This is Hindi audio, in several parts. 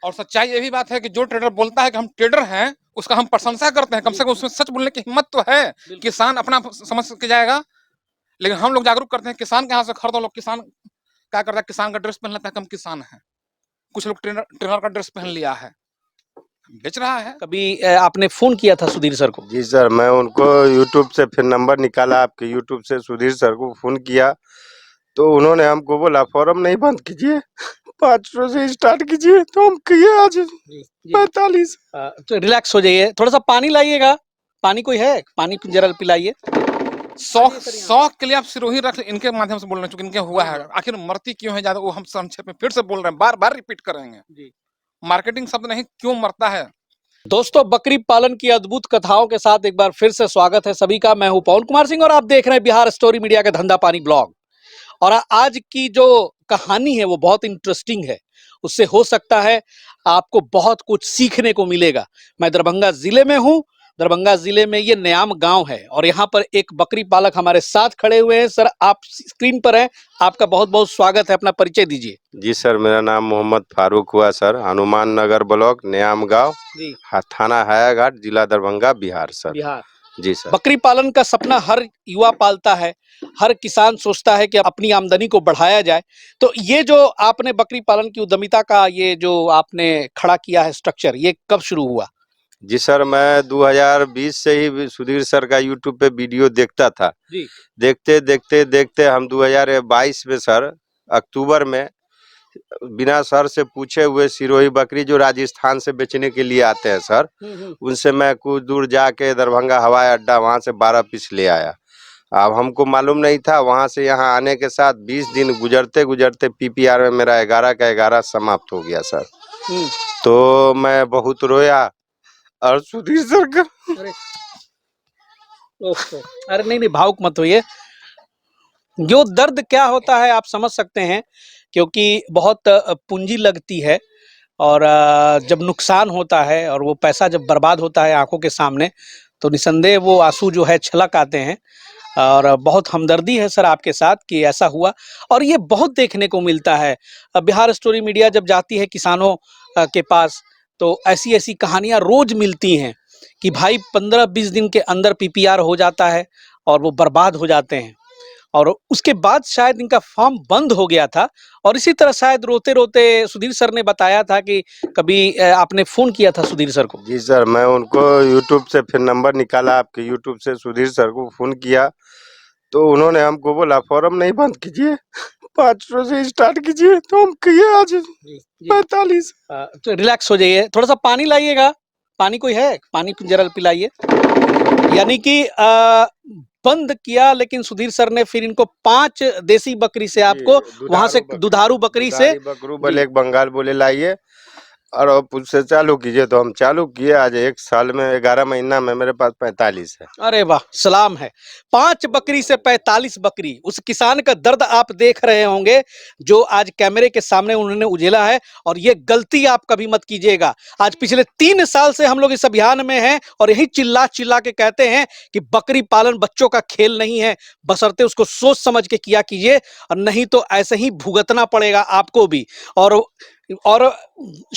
और सच्चाई ये भी बात है कि जो ट्रेडर बोलता है कि हम ट्रेडर हैं, उसका हम प्रशंसा करते हैं, कम से कम उसमें सच बोलने की हिम्मत तो है। किसान अपना समझ के जाएगा, लेकिन हम लोग जागरूक करते हैं किसान के यहाँ से खरीदो। लोग किसान क्या करता है, किसान का ड्रेस पहन लेता है, कम किसान है। कुछ लोग ट्रेनर ट्रेनर का ड्रेस पहन लिया है, बेच रहा है। कभी आपने फोन किया था सुधीर सर को? जी सर, मैं उनको यूट्यूब से फिर नंबर निकाला, आपके यूट्यूब से सुधीर सर को फ़ोन किया, तो उन्होंने हमको बोला फॉर्म नहीं बंद कीजिए, 500 से स्टार्ट कीजिए, तो हम किए आज 45। तो रिलैक्स हो जाइए, थोड़ा सा पानी लाइएगा। पानी कोई है? पानी जरा पिलाइए। शौक के लिए आप सिरोही रख, इनके माध्यम से बोल रहे हैं, चूंकि इनके हुआ है। आखिर मरती क्यों है ज्यादा, वो हम संक्षेप में फिर से बोल रहे हैं, बार बार रिपीट करेंगे। मार्केटिंग शब्द नहीं, क्यों मरता है। दोस्तों, बकरी पालन की अद्भुत कथाओं के साथ एक बार फिर से स्वागत है सभी का। मैं हूं पवन कुमार सिंह और आप देख रहे हैं बिहार स्टोरी मीडिया का धंधा पानी ब्लॉग। और आज की जो कहानी है वो बहुत इंटरेस्टिंग है। उससे हो सकता है आपको बहुत कुछ सीखने को मिलेगा। मैं दरभंगा जिले में हूं। दरभंगा जिले में ये न्याम गांव है और यहाँ पर एक बकरी पालक हमारे साथ खड़े हुए हैं। सर, आप स्क्रीन पर हैं, आपका बहुत बहुत स्वागत है। अपना परिचय दीजिए। जी सर, मेरा नाम मोहम्मद फारूक हुआ सर, हनुमान नगर ब्लॉक, न्याम गाँव, थाना हायाघाट, जिला दरभंगा, बिहार सर। बिहार। जी सर। बकरी पालन का सपना हर युवा पालता है, हर किसान सोचता है कि अपनी आमदनी को बढ़ाया जाए। तो ये जो आपने बकरी पालन की उद्यमिता का ये जो आपने खड़ा किया है स्ट्रक्चर, ये कब शुरू हुआ? जी सर, मैं 2020 से ही सुधीर सर का यूट्यूब पे वीडियो देखता था। जी। देखते देखते देखते हम 2022 में सर, अक्टूबर में, बिना सर से पूछे हुए सिरोही बकरी जो राजस्थान से बेचने के लिए आते हैं सर, उनसे मैं कुछ दूर जाके दरभंगा हवाई अड्डा वहाँ से 12 पीस ले आया। अब हमको मालूम नहीं था, वहाँ से यहाँ आने के साथ 20 दिन गुजरते गुजरते पीपीआर में मेरा 11 का 11 समाप्त हो गया सर। तो मैं बहुत रोया और सुधीर सर का अरे नहीं नहीं, भावुक मत होइए। जो दर्द क्या होता है आप समझ सकते हैं, क्योंकि बहुत पूंजी लगती है और जब नुकसान होता है और वो पैसा जब बर्बाद होता है आंखों के सामने, तो निसंदेह वो आंसू जो है छलक आते हैं। और बहुत हमदर्दी है सर आपके साथ कि ऐसा हुआ। और ये बहुत देखने को मिलता है। बिहार स्टोरी मीडिया जब जाती है किसानों के पास, तो ऐसी ऐसी कहानियां रोज मिलती हैं कि भाई 15-20 दिन के अंदर पीपीआर हो जाता है और वो बर्बाद हो जाते हैं। और उसके बाद शायद इनका फॉर्म बंद हो गया था। और इसी तरह शायद रोते रोते सुधीर सर ने बताया था कि कभी आपने फोन किया था सुधीर सर को। जी सर, मैं उनको यूट्यूब से फिर नंबर निकाला, आपके यूट्यूब से सुधीर सर को फ़ोन किया, तो उन्होंने हमको बोला फॉर्म नहीं बंद कीजिए, 500 से स्टार्ट कीजिए, तो हम किए आज 45। तो रिलैक्स हो जाइए, थोड़ा सा पानी लाइएगा। पानी कोई है? पानी जरा पिलाइए। यानी कि बंद किया, लेकिन सुधीर सर ने फिर इनको 5 देसी बकरी से आपको वहां से दुधारू बकरी से बकरू ब्लैक बंगाल बोले लाइए और अब उससे चालू कीजिए, तो हम चालू किए। आज 1 साल में 11 महीना में मेरे पास 45 है। अरे वाह, सलाम है। 5 बकरी से 45 बकरी। उस किसान का दर्द आप देख रहे होंगे जो आज कैमरे के सामने उन्होंने उझेला है। और ये गलती आप कभी मत कीजिएगा। आज पिछले 3 साल से हम लोग इस अभियान में हैं और यही चिल्ला चिल्ला के कहते हैं कि बकरी पालन बच्चों का खेल नहीं है, बशर्ते उसको सोच समझ के किया कीजिए, और नहीं तो ऐसे ही भुगतना पड़ेगा आपको भी। और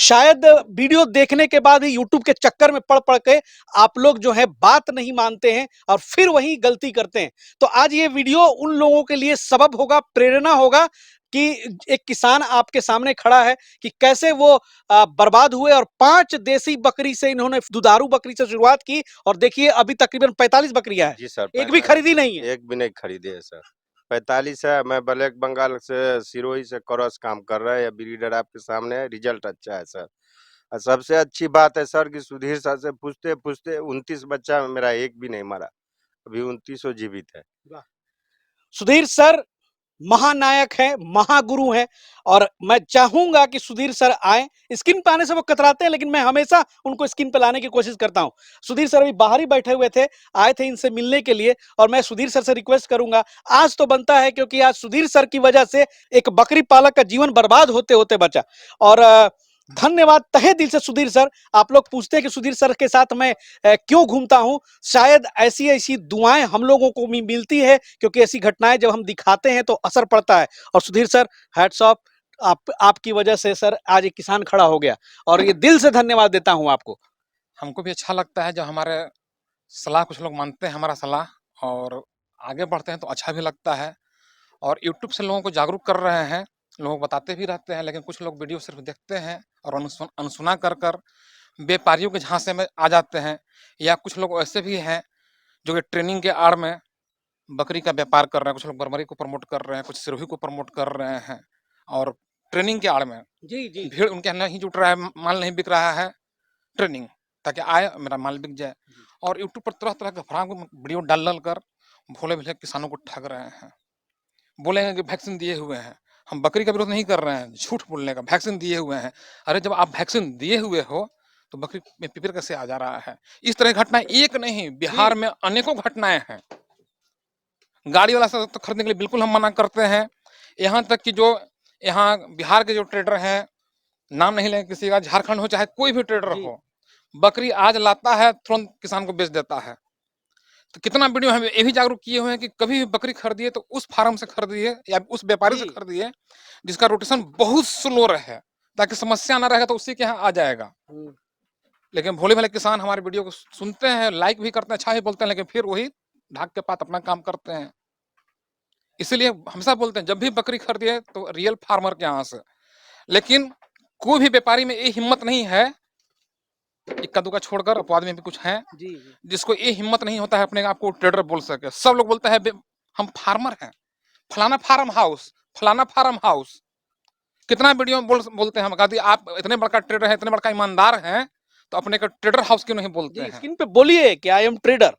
शायद वीडियो देखने के बाद ही यूट्यूब के चक्कर में पड़ पड़ के आप लोग जो है बात नहीं मानते हैं और फिर वही गलती करते हैं। तो आज ये वीडियो उन लोगों के लिए सबब होगा, प्रेरणा होगा कि एक किसान आपके सामने खड़ा है कि कैसे वो बर्बाद हुए और 5 देसी बकरी से इन्होंने, दुधारू बकरी से शुरुआत की और देखिए अभी तकरीबन 45 बकरियां हैं। जी सर, एक भी खरीदी नहीं है। एक भी नहीं खरीदे है सर। 45 है। मैं ब्लैक बंगाल से सिरोही से क्रॉस काम कर रहा है, या ब्रीडर आपके सामने है, रिजल्ट अच्छा है सर। और सबसे अच्छी बात है सर कि सुधीर सर से पूछते पूछते 29 बच्चा में मेरा एक भी नहीं मरा, अभी 29 जीवित है। सुधीर सर महानायक है, महागुरु है। और मैं चाहूंगा कि सुधीर सर आए। स्क्रीन पे आने से वो कतराते हैं, लेकिन मैं हमेशा उनको स्क्रीन पे लाने की कोशिश करता हूं। सुधीर सर अभी बाहर ही बैठे हुए थे, आए थे इनसे मिलने के लिए। और मैं सुधीर सर से रिक्वेस्ट करूंगा, आज तो बनता है, क्योंकि आज सुधीर सर की वजह से एक बकरी पालक का जीवन बर्बाद होते होते बचा। और धन्यवाद तहे दिल से सुधीर सर। आप लोग पूछते हैं कि सुधीर सर के साथ मैं क्यों घूमता हूं। शायद ऐसी ऐसी दुआएं हम लोगों को भी मिलती है, क्योंकि ऐसी घटनाएं जब हम दिखाते हैं तो असर पड़ता है। और सुधीर सर, हैट्स ऑफ, आपकी वजह से सर आज एक किसान खड़ा हो गया और ये दिल से धन्यवाद देता हूं आपको। हमको भी अच्छा लगता है जब हमारे सलाह कुछ लोग मानते हैं हमारा सलाह और आगे बढ़ते हैं तो अच्छा भी लगता है। और यूट्यूब से लोगों को जागरूक कर रहे हैं, लोग बताते भी रहते हैं, लेकिन कुछ लोग वीडियो सिर्फ देखते हैं और अनसुना कर कर व्यापारियों के झांसे में आ जाते हैं। या कुछ लोग ऐसे भी हैं जो कि ट्रेनिंग के आड़ में बकरी का व्यापार कर रहे हैं, कुछ लोग बरबरी को प्रमोट कर रहे हैं, कुछ सिरोही को प्रमोट कर रहे हैं और ट्रेनिंग के आड़ में जी जी भीड़ उनके यहाँ नहीं जुट रहा है, माल नहीं बिक रहा है, ट्रेनिंग ताकि आए मेरा माल बिक जाए। और यूट्यूब पर तरह तरह के फराम वीडियो डाल डाल कर भोले भले किसानों को ठग रहे हैं। बोलेंगे कि वैक्सीन दिए हुए हैं, हम बकरी का विरोध नहीं कर रहे हैं, झूठ बोलने का, वैक्सीन दिए हुए हैं। अरे जब आप वैक्सीन दिए हुए हो तो बकरी में पिपिर कैसे आ जा रहा है? इस तरह की घटनाएं एक नहीं, बिहार में अनेकों घटनाएं हैं। गाड़ी वाला से तो खरीदने के लिए बिल्कुल हम मना करते हैं। यहाँ तक कि जो यहाँ बिहार के जो ट्रेडर हैं, नाम नहीं लेंगे किसी का, झारखंड हो चाहे कोई भी ट्रेडर जी। हो, बकरी आज लाता है तुरंत किसान को बेच देता है। तो कितना वीडियो हम ये भी जागरूक किए हुए हैं कि कभी भी बकरी खरीदिए तो उस फार्म से खरीदिए या उस व्यापारी से जी। खरीदिए जिसका रोटेशन बहुत स्लो रहे, ताकि समस्या ना रहे तो उसी के यहाँ आ जाएगा। लेकिन भोले भाले किसान हमारे वीडियो को सुनते हैं, लाइक भी करते हैं, अच्छा भी बोलते हैं, लेकिन फिर वही ढाक के पात अपना काम करते हैं। इसीलिए हमेशा बोलते हैं जब भी बकरी खरीदिए तो रियल फार्मर के यहाँ से। लेकिन कोई भी व्यापारी में ये हिम्मत नहीं है, इक्का दुक्का छोड़कर अपवाद में भी कुछ हैं, जी जी जिसको ये हिम्मत नहीं होता है अपने आप को ट्रेडर बोल सके। सब लोग बोलते हैं हम फार्मर हैं, फलाना फार्म हाउस, फलाना फार्म हाउस। कितना वीडियो में बोलते हैं हम, कहते आप इतने बड़का ट्रेडर हैं, इतने बड़का ईमानदार हैं, तो अपने को ट्रेडर हाउस क्यों नहीं बोलते जी हैं? स्क्रीन पे बोलिए कि आई एम ट्रेडर,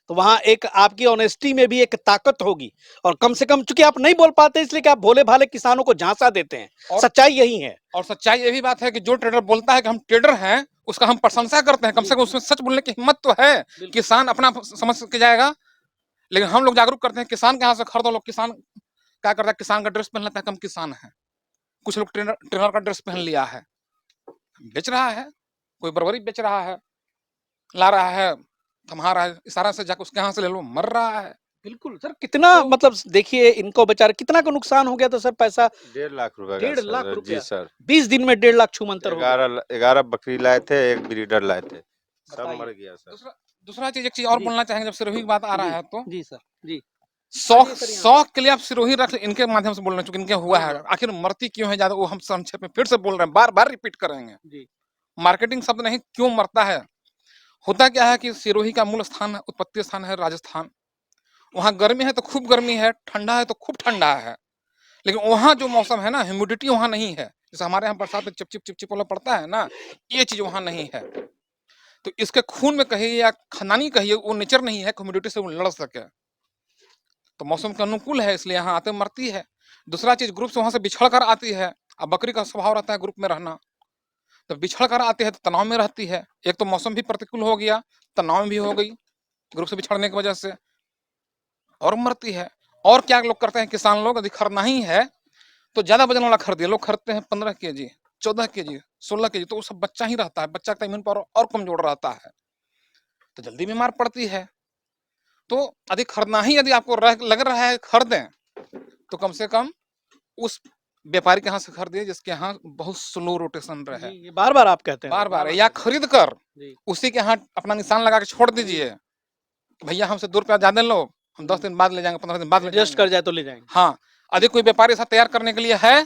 तो वहां एक आपकी ऑनेस्टी में भी एक ताकत होगी। और कम से कम चूंकि आप नहीं बोल पाते इसलिए कि आप भोले भाले किसानों को झांसा देते हैं, और सच्चाई यही है। और सच्चाई ये भी बात है कि जो ट्रेडर बोलता है कि हम ट्रेडर हैं, उसका हम प्रशंसा करते हैं, कम से कम उसमें सच बोलने की हिम्मत तो है। किसान अपना समझ के जाएगा, लेकिन हम लोग जागरूक करते हैं किसान के यहाँ से खरीदो। लोग किसान क्या करता है, किसान का ड्रेस पहन लेता है, कम किसान है। कुछ लोग ट्रेनर ट्रेनर का ड्रेस पहन लिया है, बेच रहा है, कोई बर्बरी बेच रहा है, ला रहा है, थमा रहा है, इशारा से जाकर उसके यहाँ से ले लो, मर रहा है। बिल्कुल सर, कितना मतलब देखिए इनको बेचारे कितना का नुकसान हो गया था सर, पैसा 1.5 लाख रुपए का 1.5 लाख सर। जी रुपया सर, 20 दिन में 1.5 लाख छूमंतर हो गया। 11 बकरी लाए थे, एक ब्रीडर लाए थे, सब बताइए। मर गया सर। दूसरा दूसरा चीज, एक चीज और जी। बोलना चाहेंगे, जब सिरोही की बात आ रहा जी है तो जी सर जी शौक आइए सर यहाँ शौक के लिए आप सिरोही रख, इनके माध्यम से बोल रहे हैं, चूंकि इनके हुआ है। हाँ। आखिर मरती क्यों है ज्यादा, वो हम संक्षेप में फिर से बोल रहे हैं, बार बार रिपीट करेंगे। जी मार्केटिंग शब्द नहीं, क्यों मरता है? होता क्या है कि सिरोही का मूल स्थान, उत्पत्ति स्थान है राजस्थान। वहाँ गर्मी है तो खूब गर्मी है, ठंडा है तो खूब ठंडा है। लेकिन वहाँ जो मौसम है ना, ह्यूमिडिटी वहाँ नहीं है। जैसे हमारे यहाँ बरसात में चिपचिप चिपचिप वाला पड़ता है ना, ये चीज वहाँ नहीं है। तो इसके खून में कहिए या खानदानी कहिए, वो नेचर नहीं है, ह्यूमिडिटी से वो लड़ सके। तो मौसम के अनुकूल है, इसलिए यहाँ आते मरती है। दूसरा चीज, ग्रुप से वहां से बिछड़ कर आती है। अब बकरी का स्वभाव रहता है ग्रुप में रहना, तो बिछड़ कर आती है तो तनाव में रहती है। एक तो मौसम भी प्रतिकूल हो गया, तनाव में भी हो गई ग्रुप से बिछड़ने की वजह से, और मरती है। और क्या लोग करते हैं किसान लोग, यदि खरीदना ही है तो ज्यादा वजन वाला खरीदिए। लोग खरीदते हैं 15 केजी, 14 केजी, 16 केजी, तो वो सब बच्चा ही रहता है, बच्चा का इम्यून पावर और कमजोर रहता है, तो जल्दी बीमार पड़ती है। तो यदि खरीदना ही, यदि आपको लग रहा है खरीदें, तो कम से कम उस व्यापारी के यहाँ से खरीदिए जिसके यहाँ बहुत स्लो रोटेशन रहे। ये बार बार आप कहते हैं बार बार, या खरीद कर जी उसी के यहाँ अपना निशान लगा के छोड़ दीजिए, भैया हमसे 2 रुपया ज्यादा लो, हम 10 दिन बाद ले जाएंगे, 15 दिन बाद ले एडजस्ट जाएंगे। कर जाए तो ले जाएंगे। हाँ, यदि कोई व्यापारी ऐसा तैयार करने के लिए है,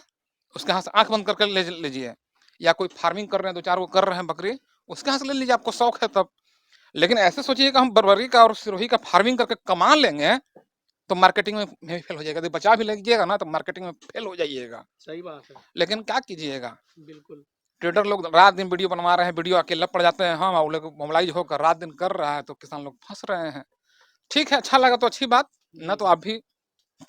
उसके यहाँ से आंख बंद करके ले लीजिए। या कोई फार्मिंग कर रहे हैं, 2-4 वो कर रहे हैं बकरी, उसके यहाँ से ले लीजिए, आपको शौक है तब। लेकिन ऐसे सोचिए कि हम बर्बरी का और सिरोही का फार्मिंग करके कमा लेंगे, तो मार्केटिंग में भी फेल हो जाएगा। यदि बचा भी लीजिएगा ना, तो मार्केटिंग में फेल हो जाइएगा। सही बात है, लेकिन क्या कीजिएगा, बिल्कुल। ट्रेडर लोग रात दिन वीडियो बनवा रहे हैं, वीडियो अकेले पड़ जाते हैं, हाँ वो लोग मोबाइल होकर रात दिन कर रहा है, तो किसान लोग फंस रहे हैं। ठीक है, अच्छा लगा तो अच्छी बात, ना तो आप भी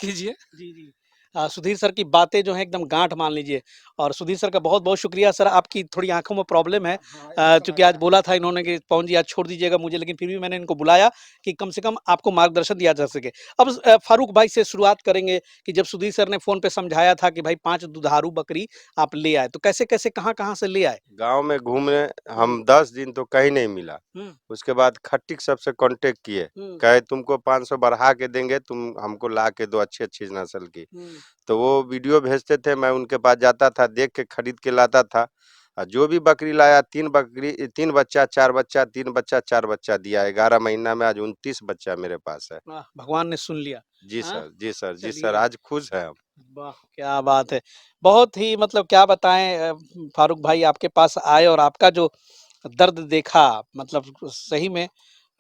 कीजिए। जी जी सुधीर सर की बातें जो है एकदम गांठ मान लीजिए। और सुधीर सर का बहुत बहुत शुक्रिया सर, आपकी थोड़ी आंखों में प्रॉब्लम है, चूंकि आज बोला था इन्होंने कि पवन जी आज छोड़ दीजिएगा मुझे, लेकिन फिर भी मैंने इनको बुलाया कि कम से कम आपको मार्गदर्शन दिया जा सके। अब फारूक भाई से शुरुआत करेंगे कि जब सुधीर सर ने फोन पे समझाया था कि भाई 5 दुधारू बकरी आप ले आए, तो कैसे कैसे कहाँ कहाँ से ले आए? गांव में घूमने हम 10 दिन तो कहीं नहीं मिला। उसके बाद खट्टिक सबसे कांटेक्ट किए, कहे तुमको 500 बढ़ा के देंगे, तुम हमको ला के दो अच्छी अच्छी नस्ल की। तो वो वीडियो भेजते थे, मैं उनके पास जाता था, देख के खरीद के लाता था। जो भी बकरी लाया 3 बकरी 3 बच्चा 4 बच्चा 3 बच्चा 4 बच्चा दिया। 11 महीना में आज 29 बच्चा मेरे पास है। वाह! भगवान ने सुन लिया। जी हाँ, सर, जी सर, जी सर, चलिए। आज खुश हैं हम। वाह! क्या बात है। बहुत ही मतलब क्या बताएँ फारूक भाई आपके पास आए और आपका जो दर्द देखा मतलब सही में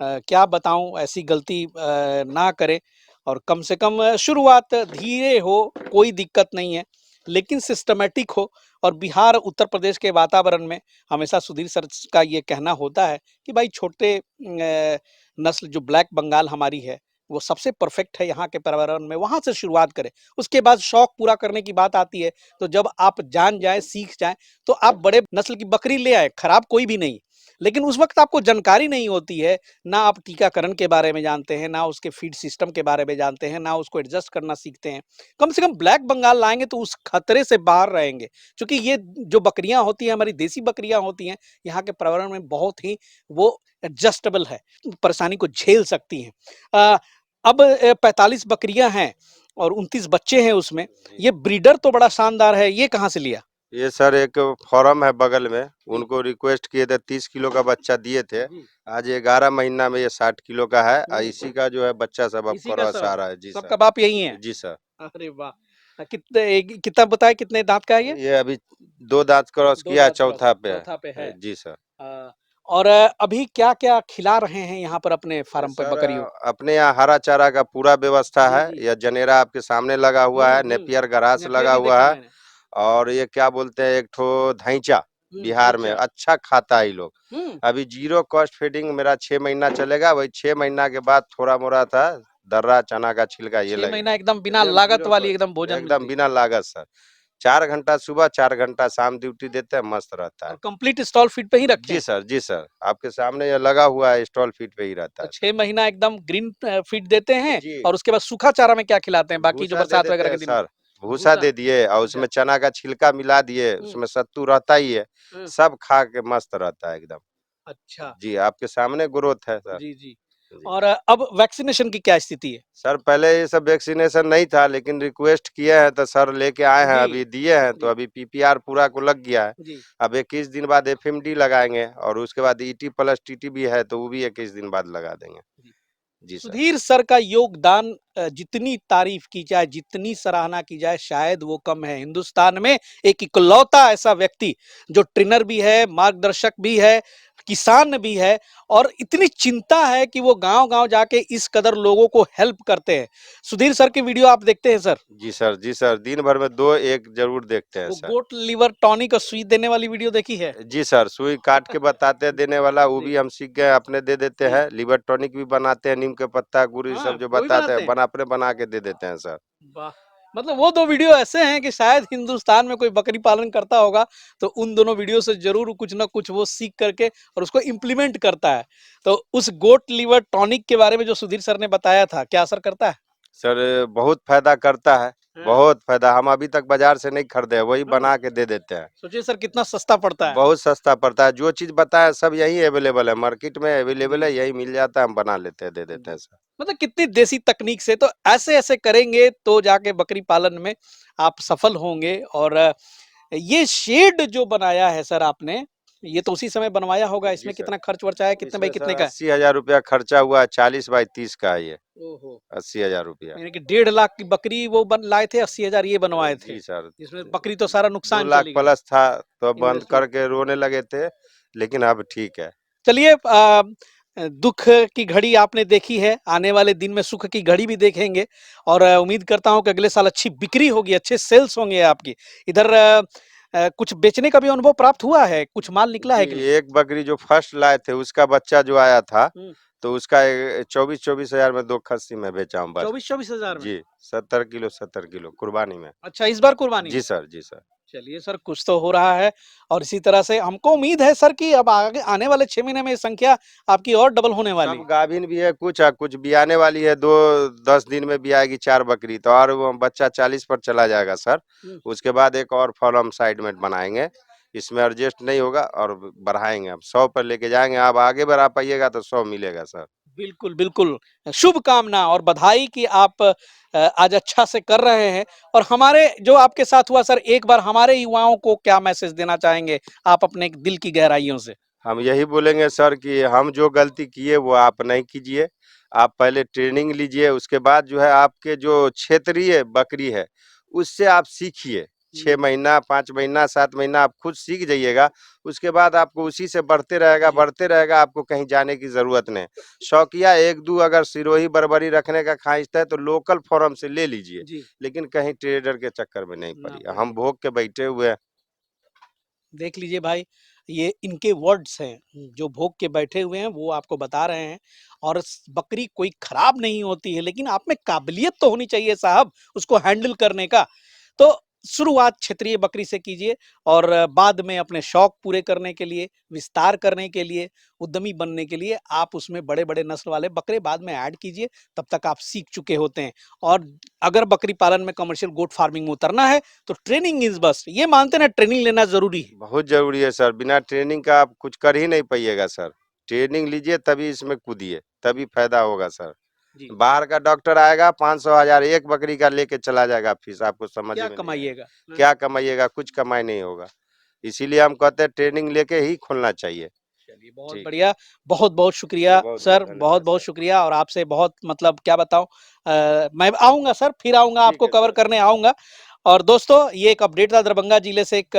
क्या बताऊँ ऐसी गलती ना करें और कम से कम शुरुआत धीरे हो, कोई दिक्कत नहीं है, लेकिन सिस्टमैटिक हो और बिहार, उत्तर प्रदेश के वातावरण में हमेशा सुधीर सर का ये कहना होता है कि भाई छोटे नस्ल जो ब्लैक बंगाल हमारी है, वो सबसे परफेक्ट है यहाँ के पर्यावरण में, वहाँ से शुरुआत करें। उसके बाद शौक पूरा करने की बात आती है, तो जब आप जान जाएँ, सीख जाएँ, तो आप बड़े नस्ल की बकरी ले आएँ, खराब कोई भी नहीं। लेकिन उस वक़्त आपको जानकारी नहीं होती है, ना आप टीकाकरण के बारे में जानते हैं, ना उसके फीड सिस्टम के बारे में जानते हैं, ना उसको एडजस्ट करना सीखते हैं। कम से कम ब्लैक बंगाल लाएँगे तो उस खतरे से बाहर रहेंगे, क्योंकि ये जो बकरियाँ होती हैं, हमारी देसी बकरियाँ होती हैं, यहाँ के पर्यावरण में बहुत ही वो एडजस्टेबल है, परेशानी को झेल सकती हैं। अ, अब 45 बकरियाँ हैं और 29 बच्चे हैं उसमें, जी। ये ब्रीडर तो बड़ा शानदार है, ये कहाँ से लिया? ये सर एक फार्म है बगल में, जी। उनको रिक्वेस्ट किए थे 30 किलो का बच्चा दिए थे। जी। आज ये 11 महीना में ये 60 किलो का है और हुँ। इसी का जो है बच्चा सब अब इसी का क्रॉस आ सब, रहा है। जी सबका सर। बाप यही है? जी सर। अरे वाह! कितना बताया कितने दाँत का है ये? ये अभी 2 दाँत क्रॉस 2 किया है, दाँत क्रॉस चौथा पे चौथा पे है। है। जी सर। अ, और अभी क्या-क्या खिला रहे हैं यहाँ पर अपने ये फार्म पे सर बकरियों? अपने यहाँ हरा चारा का पूरा व्यवस्था जी, है। जी। यह जनेरा आपके सामने लगा हुआ है, हुँ। नेपियर ग्रास नेपियर लगा भी हुआ देखा है मैंने। और ये क्या बोलते हैं एक ठो धैंचा बिहार में ढैंचा। अच्छा खाता है ये लोग। हुँ। अभी जीरो कॉस्ट फीडिंग मेरा 6 महीना चलेगा, वही 6 महीना के बाद थोड़ा-मोड़ा था दर्रा चना का छिलका ये 6 महीना लगेगा। एकदम बिना एकदम लागत जीरो वाली कॉस्ट, एकदम भोजन एकदम मिलती। बिना लागत सर। 4 घंटा सुबह 4 घंटा शाम ड्यूटी देते हैं, मस्त रहता है। और कंप्लीट स्टॉल फीड पे ही रखे जी हैं? सर, जी सर। आपके सामने ये लगा हुआ है, स्टॉल फीड पे ही रहता तो है 6 सर। महीना एकदम ग्रीन फीड देते हैं जी। और उसके बाद सूखा चारा में क्या खिलाते हैं बाकी जो भूसा दे बरसात देते वगैरह हैं के दिन में? सर, भूसा भूसा? दे दिए और अच्छा। उसमें चना का छिलका मिला दिए, हुँ। उसमें सत्तू रहता ही है, हुँ। सब खा के मस्त रहता है एकदम। अच्छा। जी, आपके सामने ग्रोथ है सर। जी, जी। जी। और अब वैक्सीनेशन की क्या स्थिति है? सर पहले ये सब वैक्सीनेशन नहीं था लेकिन रिक्वेस्ट किए हैं तो सर लेके आए हैं, जी, अभी दिए हैं तो जी, अभी पीपीआर पूरा को लग गया है। जी। अब 21 दिन बाद एफएमडी लगाएँगे और उसके बाद ईटी प्लस टीटी भी है तो वो भी 21 दिन बाद लगा देंगे। जी। जी सर। सुधीर सर का योगदान जितनी तारीफ की जाए, जितनी सराहना की जाए, शायद वो कम है। हिंदुस्तान में एक इकलौता ऐसा व्यक्ति जो ट्रेनर भी है, मार्गदर्शक भी है, किसान भी है और इतनी चिंता है कि वो गाँव-गाँव जाके इस कदर लोगों को हेल्प करते हैं। सुधीर सर की वीडियो आप देखते हैं सर? जी सर, जी सर। दिन भर में 2-1 ज़रूर देखते हैं वो सर। गोट लिवर टॉनिक और सुई देने वाली वीडियो देखी है? जी सर, सुई काट के बताते हैं देने वाला, वो जी, भी हम सीख गए, अपने दे देते जी। हैं। लिवर टॉनिक भी बनाते हैं, नीम के पत्ता, गुड़ ये हाँ, सब जो वो भी बताते बनाते हैं, हैं? अपने बना के दे देते हैं सर। वाह! मतलब वो 2 वीडियो ऐसे हैं कि शायद हिंदुस्तान में कोई बकरी पालन करता होगा, तो उन दोनों वीडियो से ज़रूर कुछ न कुछ वो सीख करके और उसको इम्प्लीमेंट करता है। तो उस गोट लिवर टॉनिक के बारे में जो सुधीर सर ने बताया था, क्या असर करता है? सर बहुत फ़ायदा करता है, हाँ, बहुत फ़ायदा। हम अभी तक बाज़ार से नहीं खरीदे हैं, वही हाँ। बना के दे देते हैं। सोचिए सर कितना सस्ता पड़ता है। बहुत सस्ता पड़ता है, जो चीज़ बताएँ सब यहीं अवेलेबल है, मार्केट में अवेलेबल जी, है, यही मिल जाता है, हम बना लेते हैं, दे देते जी। हैं सर। मतलब कितनी देसी तकनीक से तो ऐसे-ऐसे करेंगे तो जाके बकरी पालन में आप सफल होंगे और ये शेड जो बनाया है सर आपने, ये तो उसी समय बनवाया होगा, जी इसमें सर। कितना खर्च-वर्च आया? कितने बाई इसमें कितने सर का है? 80,000 रुपया खर्चा हुआ है, 40 बाई 30 का है ये, ओहो! 80,000 रुपया। यानी कि 1.5 लाख की बकरी वो बन लाए थे, 80,000 ये बनवाए थे। जी सर। इसमें बकरी तो सारा 2 नुकसान लाख चली गई, प्लस था, तो बंद इन्वेस्टमेंट। करके रोने लगे थे, लेकिन अब ठीक है। चलिए दुःख की घड़ी आपने देखी है, आने वाले दिन में सुख की घड़ी भी देखेंगे और उम्मीद करता हूँ कि अगले साल अच्छी बिक्री होगी, अच्छे सेल्स होंगे आपकी। इधर कुछ बेचने का भी अनुभव प्राप्त हुआ है? कुछ माल निकला जी, है कि नहीं? एक बकरी जो फर्स्ट लाए थे, उसका बच्चा जो आया था, हुँ, तो उसका 24-24 हज़ार में 2 खस्सी मैं बेचा हूँ बस। 24-24 हज़ार में? जी, 70 किलो कुर्बानी में। अच्छा, इस बार कुर्बानी जी में? सर, जी सर। चलिए सर, कुछ तो हो रहा है और इसी तरह से हमको उम्मीद है सर कि अब आगे आने वाले 6 महीने में ये संख्या आपकी और डबल होने वाली सब है। गाभिन भी है कुछ कुछ बियाने वाली है, 2-10 दिन में बियाएगी 4 बकरी, तो और वो बच्चा 40 पर चला जाएगा सर। हुँ। उसके बाद एक और फार्म साइड में बनाएँगे, इसमें एडजस्ट नहीं होगा और बढ़ाएँगे, अब 100 पर लेके जाएँगे, आप आगे बढ़ा पाइएगा तो 100 मिलेगा सर। बिल्कुल, बिल्कुल। शुभकामना और बधाई कि आप आज अच्छा से कर रहे हैं। और हमारे जो आपके साथ हुआ सर, एक बार हमारे युवाओं को क्या मैसेज देना चाहेंगे आप अपने दिल की गहराइयों से? हम यही बोलेंगे सर कि हम जो गलती किए वो आप नहीं कीजिए। आप पहले ट्रेनिंग लीजिए, उसके बाद जो है आपके जो क्षेत्रीय बकरी है, उससे आप सीखिए। 6 महीना, 5 महीना, 7 महीना आप खुद सीख जाइएगा। उसके बाद आपको उसी से बढ़ते रहेगा, आपको कहीं जाने की ज़रूरत नहीं। शौकिया 1-2 अगर सिरोही बर्बरी रखने का ख्वाहिश है तो लोकल फार्म से ले लीजिए, जी, लेकिन कहीं ट्रेडर के चक्कर में नहीं ना पड़िए। हम पड़िए। भोग के बैठे हुए हैं। देख लीजिए भाई, ये इनके वर्ड्स हैं, जो भोग के बैठे हुए हैं वो आपको बता रहे हैं। और बकरी कोई खराब नहीं होती है, लेकिन आप में काबिलियत तो होनी चाहिए साहब उसको हैंडल करने का। तो शुरुआत क्षेत्रीय बकरी से कीजिए और बाद में अपने शौक पूरे करने के लिए, विस्तार करने के लिए, उद्यमी बनने के लिए आप उसमें बड़े बड़े नस्ल वाले बकरे बाद में ऐड कीजिए। तब तक आप सीख चुके होते हैं। और अगर बकरी पालन में, कमर्शियल गोट फार्मिंग में उतरना है तो ट्रेनिंग इज बस्ट, ये मानते ना, ट्रेनिंग लेना जरूरी है। बहुत ज़रूरी है सर, बिना ट्रेनिंग का आप कुछ कर ही नहीं पाइएगा सर। ट्रेनिंग लीजिए तभी इसमें कूदिए, तभी फ़ायदा होगा सर। जी। बाहर का डॉक्टर आएगा 500 हज़ार एक बकरी का लेके चला जाएगा फीस, आपको समझ क्या में नहीं आएगा। कमाइएगा? क्या कमाइएगा? कुछ कमाई नहीं होगा। इसीलिए हम कहते हैं ट्रेनिंग लेके ही खोलना चाहिए। चलिए बहुत ठीक है, बढ़िया। बहुत-बहुत शुक्रिया बहुत-बहुत सर, धन्यवाद बहुत-बहुत सर। शुक्रिया। और आपसे बहुत मतलब क्या बताऊँ, मैं आऊँगा सर, फिर आऊँगा, ठीक आपको है कवर सर। करने आऊँगा। और दोस्तों, ये एक अपडेट था दरभंगा जिले से, एक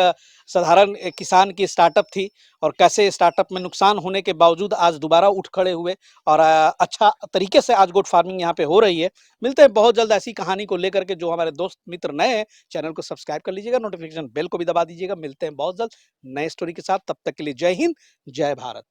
साधारण किसान की स्टार्टअप थी और कैसे स्टार्टअप में नुकसान होने के बावजूद आज दोबारा उठ खड़े हुए और अच्छा तरीके से आज गोट फार्मिंग यहाँ पे हो रही है। मिलते हैं बहुत जल्द ऐसी कहानी को लेकर के। जो हमारे दोस्त मित्र नए हैं, चैनल को सब्सक्राइब कर लीजिएगा, नोटिफिकेशन बेल को भी दबा दीजिएगा। मिलते हैं बहुत जल्द नए स्टोरी के साथ, तब तक के लिए जय हिंद, जय भारत।